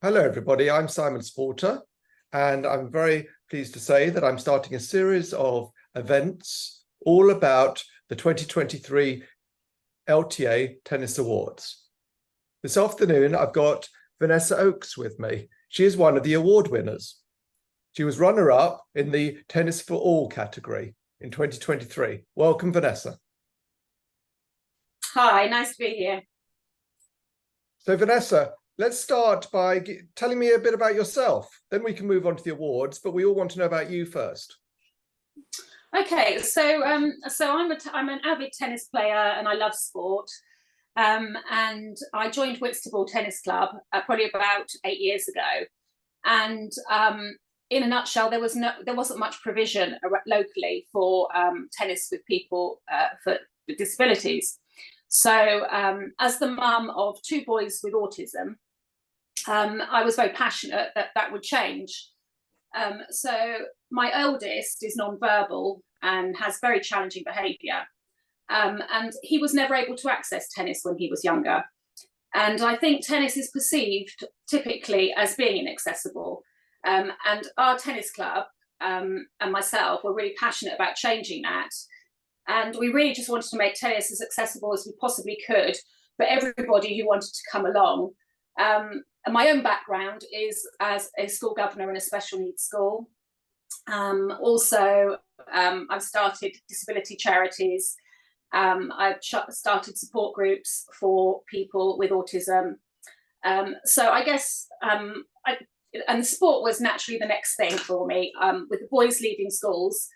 Hello, everybody. I'm Simon Sporter, and I'm very pleased to say that I'm starting a series of events all about the 2023 LTA Tennis Awards. This afternoon, I've got Vanessa Oakes with me. She is one of the award winners. She was runner-up in the Tennis for All category in 2023. Welcome, Vanessa. Hi, nice to be here. So, Vanessa, let's start by telling me a bit about yourself. Then we can move on to the awards, but we all want to know about you first. Okay, so I'm an avid tennis player and I love sport. And I joined Whitstable Tennis Club probably about 8 years ago. And in a nutshell, there wasn't much provision locally for tennis with people with disabilities. So as the mum of two boys with autism, I was very passionate that would change. So my eldest is non-verbal and has very challenging behaviour. And he was never able to access tennis when he was younger. And I think tennis is perceived typically as being inaccessible. And our tennis club and myself were really passionate about changing that. And we really just wanted to make tennis as accessible as we possibly could for everybody who wanted to come along. And my own background is as a school governor in a special needs school. Also, I've started disability charities. I've started support groups for people with autism. So I guess, and sport was naturally the next thing for me, with the boys leaving schools.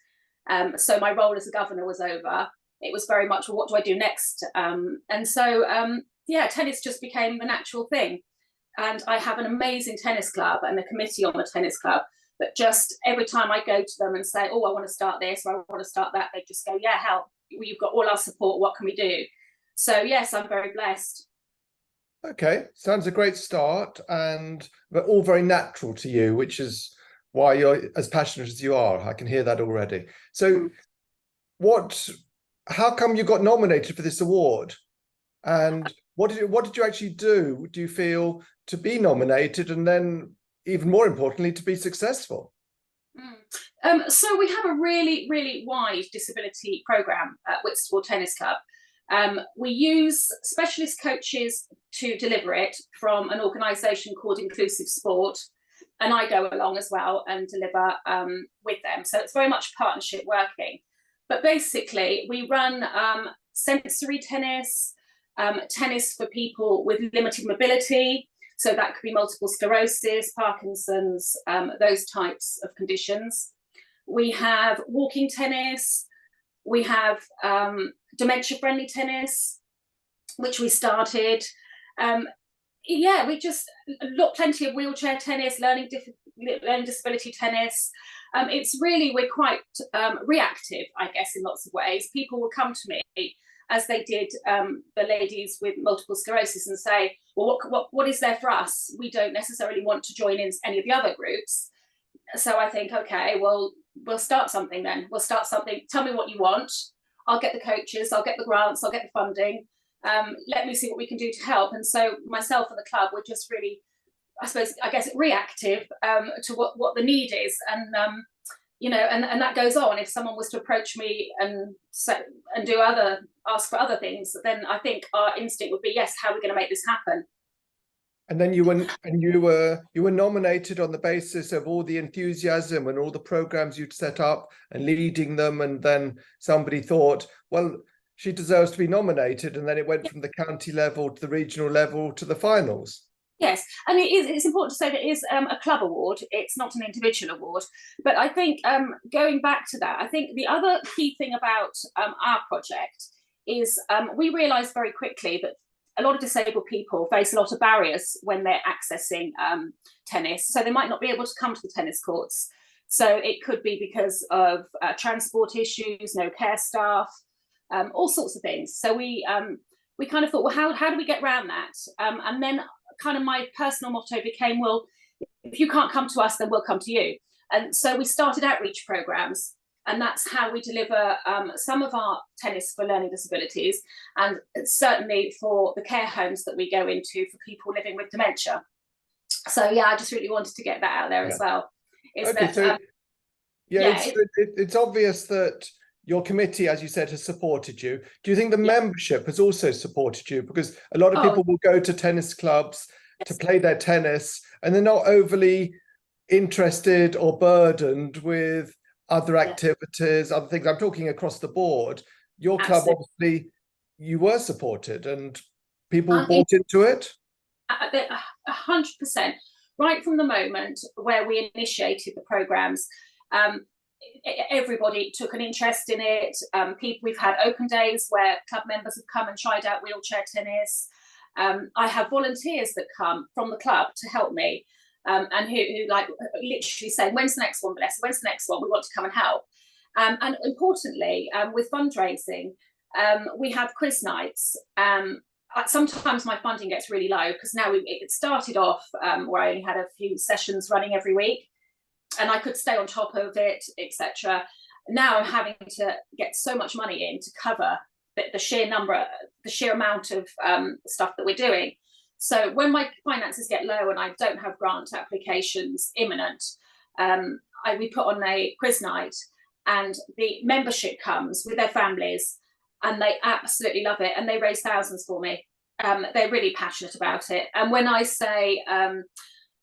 So my role as a governor was over. It was very much, well, what do I do next? And so, yeah, tennis just became the natural thing. And I have an amazing tennis club and a committee on the tennis club that just every time I go to them and say, oh, I want to start this or I want to start that, they just go, yeah, help. You've got all our support. What can we do? So, yes, I'm very blessed. Okay, sounds a great start, but all very natural to you, which is why you're as passionate as you are. I can hear that already. So how come you got nominated for this award? And what did you actually do, do you feel, to be nominated, and then even more importantly, to be successful? So we have a really, really wide disability programme at Whitstable Tennis Club. We use specialist coaches to deliver it from an organisation called Inclusive Sport, and I go along as well and deliver with them. So it's very much partnership working. But basically, we run sensory tennis, tennis for people with limited mobility. So that could be multiple sclerosis, Parkinson's, those types of conditions. We have walking tennis. We have dementia-friendly tennis, which we started. Yeah, we just plenty of wheelchair tennis, learning disability tennis. It's really, we're quite reactive, I guess, in lots of ways. People will come to me, as they did the ladies with multiple sclerosis, and say, well, what is there for us? We don't necessarily want to join in any of the other groups. So I think, okay, well, we'll start something then. We'll start something. Tell me what you want. I'll get the coaches, I'll get the grants, I'll get the funding. Let me see what we can do to help. And so myself and the club were just really, I guess, reactive to what the need is. And you know, and that goes on. If someone was to approach me and ask for other things, then I think our instinct would be, yes, how are we going to make this happen? And then you were nominated on the basis of all the enthusiasm and all the programs you'd set up and leading them, and then somebody thought, well, she deserves to be nominated, and then it went from the county level to the regional level to the finals. Yes, and it's important to say that it is a club award. It's not an individual award. But I think going back to that, I think the other key thing about our project is we realised very quickly that a lot of disabled people face a lot of barriers when they're accessing tennis. So they might not be able to come to the tennis courts. So it could be because of transport issues, no care staff, all sorts of things. So we kind of thought, well, how do we get around that? And then kind of my personal motto became, well, if you can't come to us, then we'll come to you. And so we started outreach programs, and that's how we deliver some of our tennis for learning disabilities, and certainly for the care homes that we go into for people living with dementia. So yeah, I just really wanted to get that out there as well. Is Okay, that so yeah, it's obvious that your committee, as you said, has supported you. Do you think the membership has also supported you? Because a lot of people will go to tennis clubs to play their tennis, and they're not overly interested or burdened with other activities, other things. I'm talking across the board. Your club, obviously, you were supported and people bought into it. 100%. Right from the moment where we initiated the programs, everybody took an interest in it. We've had open days where club members have come and tried out wheelchair tennis. I have volunteers that come from the club to help me, and who like literally saying, "When's the next one, Vanessa? When's the next one? We want to come and help." And importantly, with fundraising, we have quiz nights. Sometimes my funding gets really low because now it started off where I only had a few sessions running every week, and I could stay on top of it, etc. Now I'm having to get so much money in to cover the sheer amount of stuff that we're doing. So when my finances get low and I don't have grant applications imminent, we put on a quiz night, and the membership comes with their families, and they absolutely love it, and they raise thousands for me. They're really passionate about it. And when I say,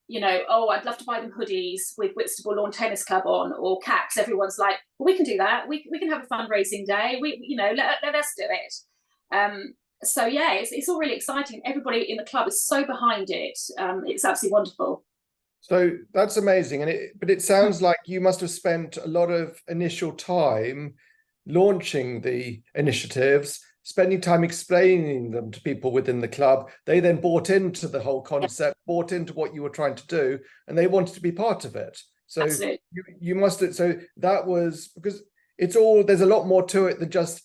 you know, oh, I'd love to buy them hoodies with Whitstable Lawn Tennis Club on, or caps, everyone's like, well, we can do that. We can have a fundraising day. Let us do it. So yeah, it's all really exciting. Everybody in the club is so behind it. It's absolutely wonderful. So that's amazing. But it sounds like you must have spent a lot of initial time launching the initiatives, spending time explaining them to people within the club. They then bought into the whole concept, bought into what you were trying to do, and they wanted to be part of it. So you must have, so that was, because there's a lot more to it than just,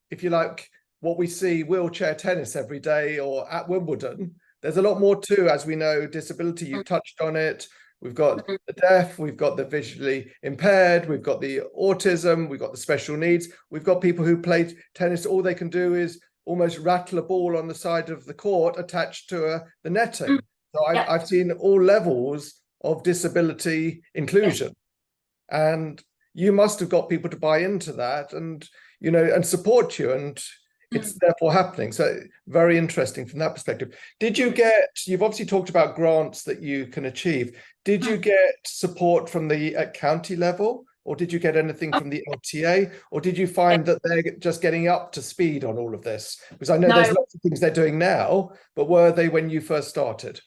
if you like, what we see wheelchair tennis every day or at Wimbledon. There's a lot more to, as we know, disability. You've touched on it. We've got the deaf, we've got the visually impaired, we've got the autism, we've got the special needs. We've got people who play tennis. All they can do is almost rattle a ball on the side of the court attached to the netting. So I've seen all levels of disability inclusion. And you must have got people to buy into that and, and support you. And it's therefore happening. So very interesting from that perspective. You've obviously talked about grants that you can achieve. Did you get support from the county level, or did you get anything from the LTA, or did you find that they're just getting up to speed on all of this? Because I know there's lots of things they're doing now, but were they when you first started?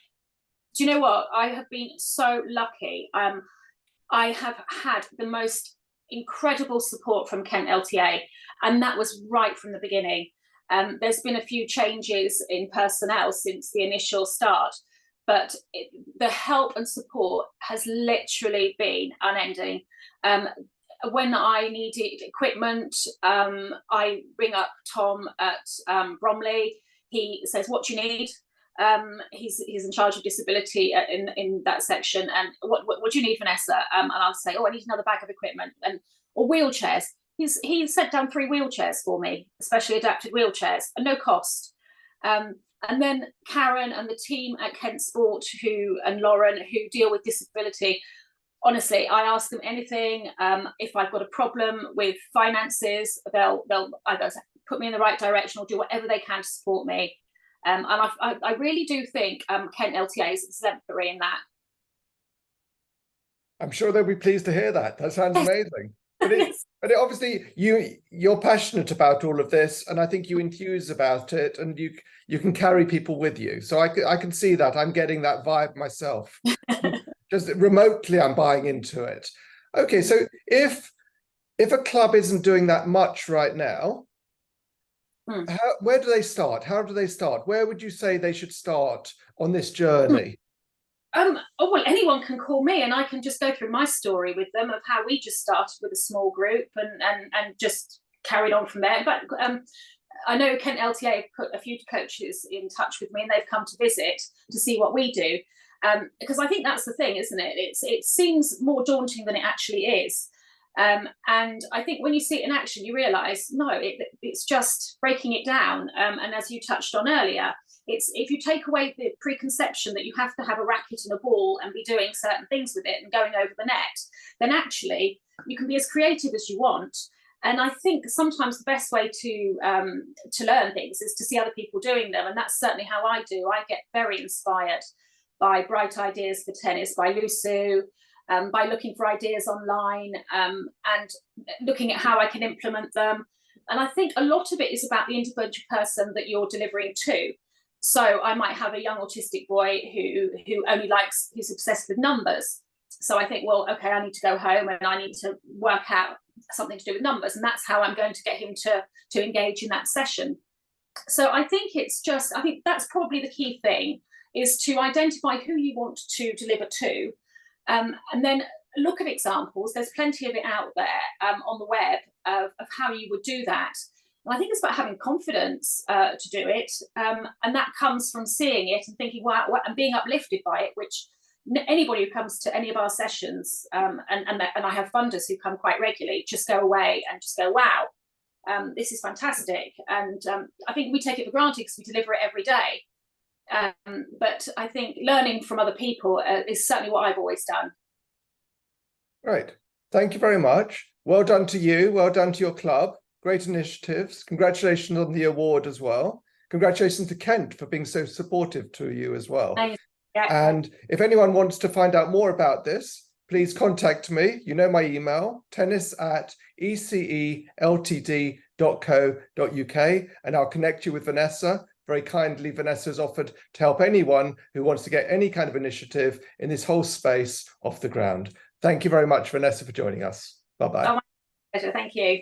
Do you know what? I have been so lucky. I have had the most incredible support from Kent LTA, and that was right from the beginning. There's been a few changes in personnel since the initial start, but the help and support has literally been unending. When I needed equipment, I ring up Tom at Bromley. He says, "What do you need?" He's in charge of disability in that section. And what do you need, Vanessa? And I'll say, "Oh, I need another bag of equipment," or wheelchairs. He sent down 3 wheelchairs for me, specially adapted wheelchairs, at no cost. And then Karen and the team at Kent Sport and Lauren, who deal with disability, honestly, I ask them anything. If I've got a problem with finances, they'll either put me in the right direction or do whatever they can to support me. And I really do think Kent LTA is exemplary in that. I'm sure they'll be pleased to hear that. That sounds amazing. But obviously you're passionate about all of this, and I think you enthuse about it, and you can carry people with you. So I can see that. I'm getting that vibe myself. Just remotely, I'm buying into it. Okay, so if a club isn't doing that much right now, where do they start? How do they start? Where would you say they should start on this journey? Oh, well, anyone can call me and I can just go through my story with them of how we just started with a small group and just carried on from there. But I know Kent LTA have put a few coaches in touch with me, and they've come to visit to see what we do. Because I think that's the thing, isn't it? It seems more daunting than it actually is. And I think when you see it in action, you realise, no, it's just breaking it down. And as you touched on earlier, it's if you take away the preconception that you have to have a racket and a ball and be doing certain things with it and going over the net, then actually you can be as creative as you want. And I think sometimes the best way to learn things is to see other people doing them. And that's certainly how I do. I get very inspired by bright ideas for tennis, by Lusu, by looking for ideas online and looking at how I can implement them. And I think a lot of it is about the individual person that you're delivering to. So I might have a young autistic boy who only likes, who's obsessed with numbers. So I think, well, okay, I need to go home and I need to work out something to do with numbers. And that's how I'm going to get him to engage in that session. So I think I think that's probably the key thing, is to identify who you want to deliver to. And then look at examples. There's plenty of it out there on the web of how you would do that. And I think it's about having confidence to do it. And that comes from seeing it and thinking, wow, and being uplifted by it, which anybody who comes to any of our sessions, and I have funders who come quite regularly, just go away and just go, wow, this is fantastic. And I think we take it for granted because we deliver it every day. But I think learning from other people is certainly what I've always done. Right. Thank you very much. Well done to you. Well done to your club. Great initiatives. Congratulations on the award as well. Congratulations to Kent for being so supportive to you as well. Yeah. And if anyone wants to find out more about this, please contact me. You know my email, tennis@eceltd.co.uk, and I'll connect you with Vanessa. Very kindly, Vanessa has offered to help anyone who wants to get any kind of initiative in this whole space off the ground. Thank you very much, Vanessa, for joining us. Bye-bye. Oh, my pleasure. Thank you.